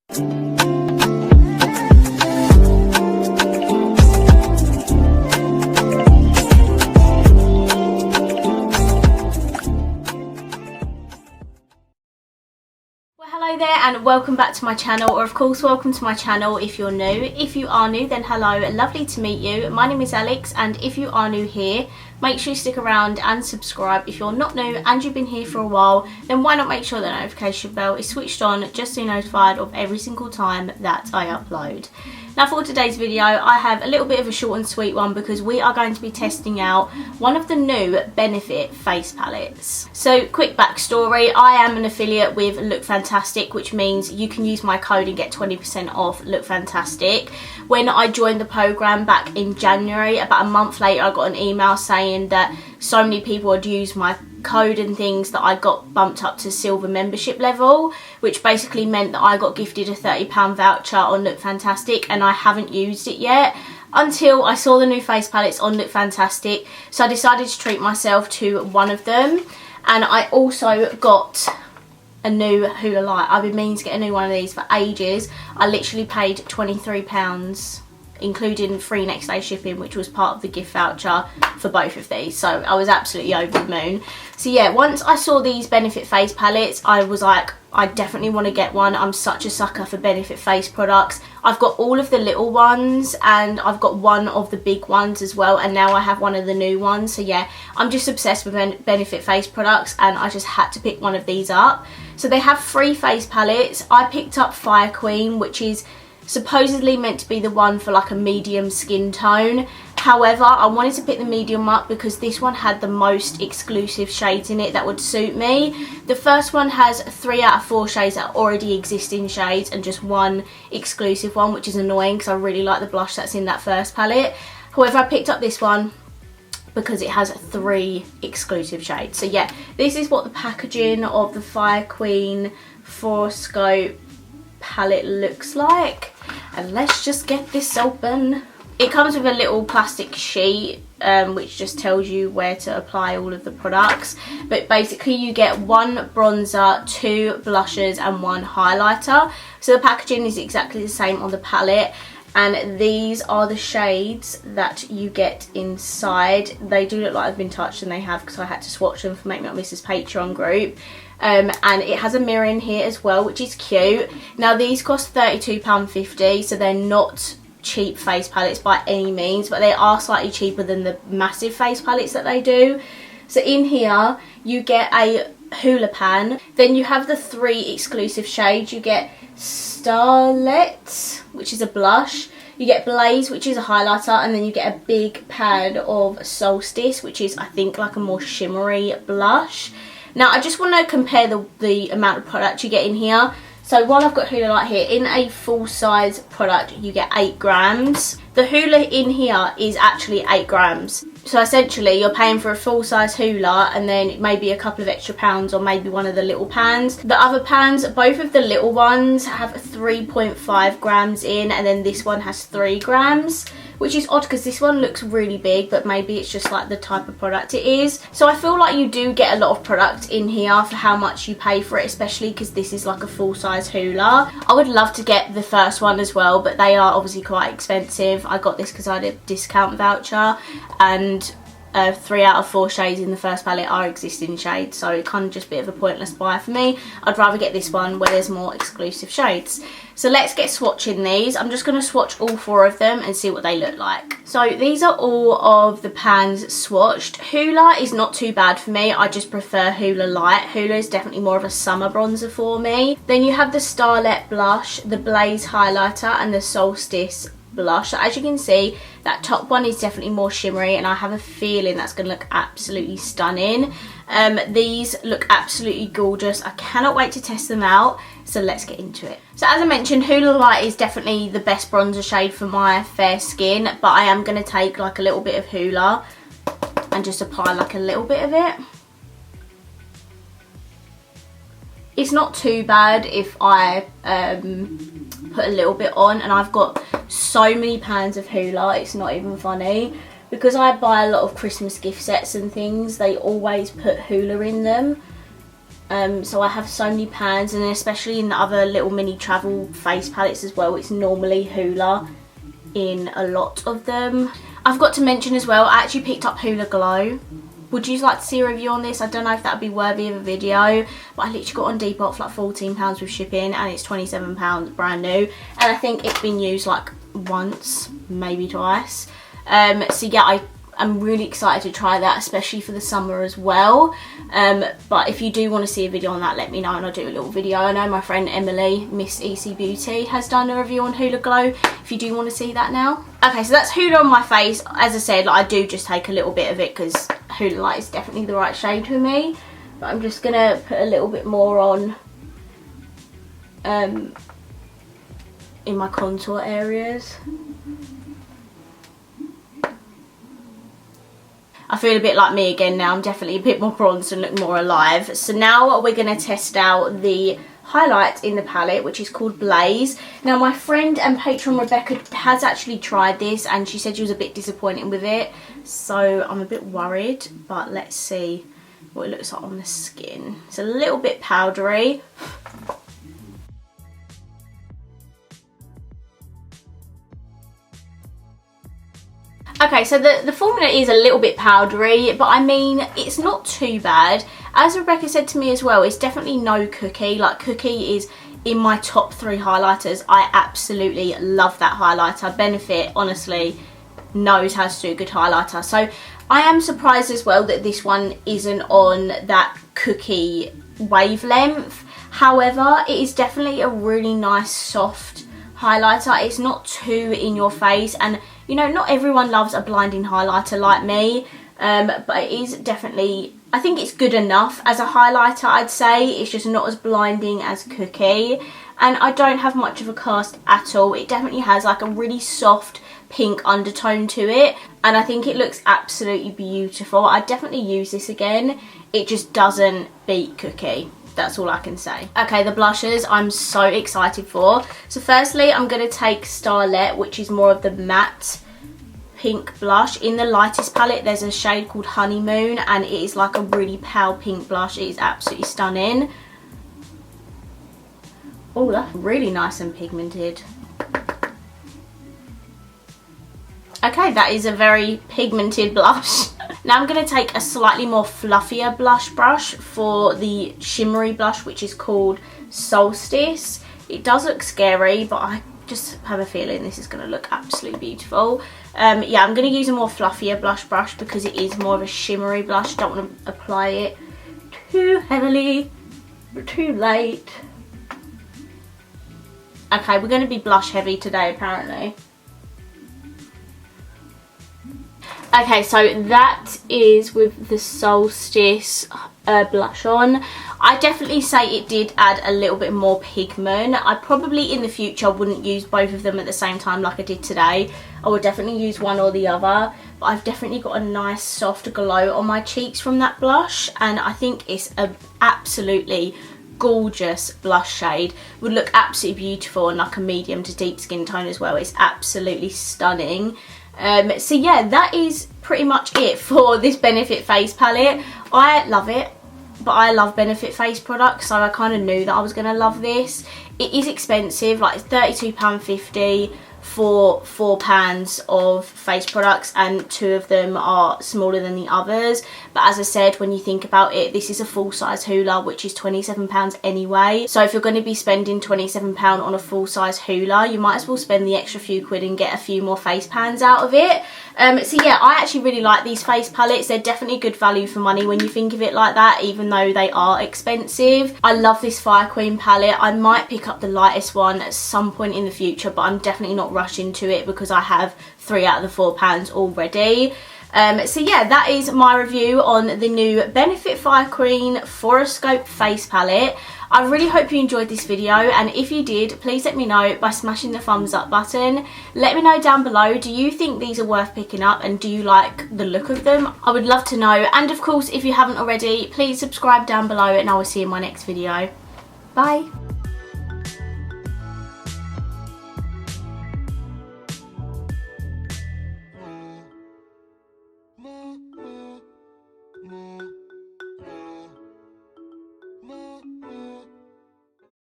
Hello there and welcome back to my channel, or of course welcome to my channel if you're new. If you are new, then hello, lovely to meet you. My name is Alex, and if you are new here, make sure you stick around and subscribe. If you're not new and you've been here for a while, then why not make sure the notification bell is switched on just so you're notified of every single time that I upload. Now for today's video, I have a little bit of a short and sweet one because we are going to be testing out one of the new Benefit face palettes. So quick backstory, I am an affiliate with Look Fantastic, which means you can use my code and get 20% off Look Fantastic. When I joined the program back in January, about a month later, I got an email saying that so many people had used my code and things that I got bumped up to silver membership level, which basically meant that I got gifted a £30 voucher on Look Fantastic, and I haven't used it yet until I saw the new face palettes on Look Fantastic. So I decided to treat myself to one of them, and I also got a new Hoola light. I've been meaning to get a new one of these for ages. I literally paid £23, including free next day shipping, which was part of the gift voucher for both of these, so I was absolutely over the moon. So yeah, once I saw these Benefit face palettes, I was like, I definitely want to get one. I'm such a sucker for Benefit face products. I've got all of the little ones and I've got one of the big ones as well, and now I have one of the new ones. So yeah, I'm just obsessed with Benefit face products, and I just had to pick one of these up. So they have 3 face palettes. I picked up Fire Queen, which is supposedly meant to be the one for like a medium skin tone. However, I wanted to pick the medium up because this one had the most exclusive shades in it that would suit me. The first one has 3 out of 4 shades that already exist in shades and just one exclusive one, which is annoying because I really like the blush that's in that first palette. However, I picked up this one because it has 3 exclusive shades. So yeah, this is what the packaging of the Fire Queen FOUROSCOPE palette looks like, and let's just get this open. It comes with a little plastic sheet which just tells you where to apply all of the products, but basically you get 1 bronzer, 2 blushes and 1 highlighter. So the packaging is exactly the same on the palette, and these are the shades that you get inside. They do look like they've been touched, and they have, because I had to swatch them for Make Me Up Mrs. Patreon group. And it has a mirror in here as well, which is cute. Now these cost £32.50, so they're not cheap face palettes by any means, but they are slightly cheaper than the massive face palettes that they do. So in here you get a Hoola pan, then you have the 3 exclusive shades. You get Starlet, which is a blush, you get Blaze, which is a highlighter, and then you get a big pad of Solstice, which is, I think, like a more shimmery blush. Now I just want to compare the amount of product you get in here. So while I've got Hoola light here, in a full size product you get 8 grams. The Hoola in here is actually 8 grams. So essentially you're paying for a full size Hoola and then maybe a couple of extra pounds on maybe one of the little pans. The other pans, both of the little ones have 3.5 grams in, and then this one has 3 grams. Which is odd because this one looks really big, but maybe it's just like the type of product it is. So I feel like you do get a lot of product in here for how much you pay for it, especially because this is like a full size Hoola. I would love to get the first one as well, but they are obviously quite expensive. I got this because I had a discount voucher, and 3 out of 4 shades in the first palette are existing shades, so it kind of just a bit of a pointless buy for me. I'd rather get this one where there's more exclusive shades. So let's get swatching these. I'm just going to swatch all 4 of them and see what they look like. So these are all of the pans swatched. Hoola is not too bad for me. I just prefer Hoola light. Hoola is definitely more of a summer bronzer for me. Then you have the Starlet blush, the Blaze highlighter and the Solstice blush. So as you can see, that top one is definitely more shimmery, and I have a feeling that's going to look absolutely stunning. These look absolutely gorgeous. I cannot wait to test them out, so let's get into it. So as I mentioned, Hoola light is definitely the best bronzer shade for my fair skin, but I am going to take like a little bit of Hoola and just apply like a little bit of it. It's not too bad if I put a little bit on, and I've got so many pans of Hoola, it's not even funny. Because I buy a lot of Christmas gift sets and things, they always put Hoola in them. So I have so many pans, and especially in the other little mini travel face palettes as well, it's normally Hoola in a lot of them. I've got to mention as well, I actually picked up Hoola Glow. Would you like to see a review on this? I don't know if that would be worthy of a video, but I literally got on Depop for like £14 with shipping, and it's £27 brand new, and I think it's been used like once, maybe twice. So yeah, I'm really excited to try that, especially for the summer as well. But if you do want to see a video on that, let me know and I'll do a little video. I know my friend Emily, Miss EC Beauty, has done a review on Hoola Glow, if you do want to see that now. Okay, so that's Hoola on my face. As I said, like, I do just take a little bit of it because Hoola Light is definitely the right shade for me. But I'm just going to put a little bit more on in my contour areas. I feel a bit like me again now. I'm definitely a bit more bronzed and look more alive. So now we're going to test out the highlight in the palette, which is called Blaze. Now my friend and patron Rebecca has actually tried this, and she said she was a bit disappointed with it. So I'm a bit worried, but let's see what it looks like on the skin. It's a little bit powdery. Okay, so the formula is a little bit powdery, but I mean, it's not too bad. As Rebecca said to me as well, it's definitely no Cookie. Like, Cookie is in my top 3 highlighters. I absolutely love that highlighter. Benefit, honestly, knows how to do a good highlighter. So I am surprised as well that this one isn't on that Cookie wavelength. However, it is definitely a really nice, soft highlighter. It's not too in your face, and you know, not everyone loves a blinding highlighter like me, but it is definitely, I think it's good enough as a highlighter, I'd say. It's just not as blinding as Cookie, and I don't have much of a cast at all. It definitely has like a really soft pink undertone to it, and I think it looks absolutely beautiful. I'd definitely use this again. It just doesn't beat Cookie. That's all I can say. Okay, the blushes I'm so excited for. So firstly, I'm going to take Starlet, which is more of the matte pink blush. In the lightest palette, there's a shade called Honeymoon, and it is like a really pale pink blush. It is absolutely stunning. Oh, that's really nice and pigmented. Okay, that is a very pigmented blush. Now I'm going to take a slightly more fluffier blush brush for the shimmery blush, which is called Solstice. It does look scary, but I just have a feeling this is going to look absolutely beautiful. Yeah, I'm going to use a more fluffier blush brush because it is more of a shimmery blush. Don't want to apply it too heavily, but too late. Okay, we're going to be blush heavy today apparently. Okay, so that is with the Solstice blush on. I definitely say it did add a little bit more pigment. I probably in the future wouldn't use both of them at the same time like I did today. I would definitely use one or the other. But I've definitely got a nice soft glow on my cheeks from that blush. And I think it's an absolutely gorgeous blush shade. Would look absolutely beautiful in like a medium to deep skin tone as well. It's absolutely stunning. So yeah, that is pretty much it for this Benefit face palette. I love it, but I love Benefit face products, so I kind of knew that I was going to love this. It is expensive, like it's £32.50 for 4 pans of face products, and 2 of them are smaller than the others. But as I said, when you think about it, this is a full size Hoola, which is £27 anyway. So if you're going to be spending £27 on a full size Hoola, you might as well spend the extra few quid and get a few more face pans out of it. So yeah, I actually really like these face palettes. They're definitely good value for money when you think of it like that, even though they are expensive. I love this Fire Queen palette. I might pick up the lightest one at some point in the future, but I'm definitely not rushing to it because I have 3 out of the 4 pans already. So yeah, that is my review on the new Benefit Fire Queen FOUROSCOPE face palette. I really hope you enjoyed this video, and if you did, please let me know by smashing the thumbs up button. Let me know down below, do you think these are worth picking up, and do you like the look of them? I would love to know. And of course, if you haven't already, please subscribe down below, and I will see you in my next video. Bye.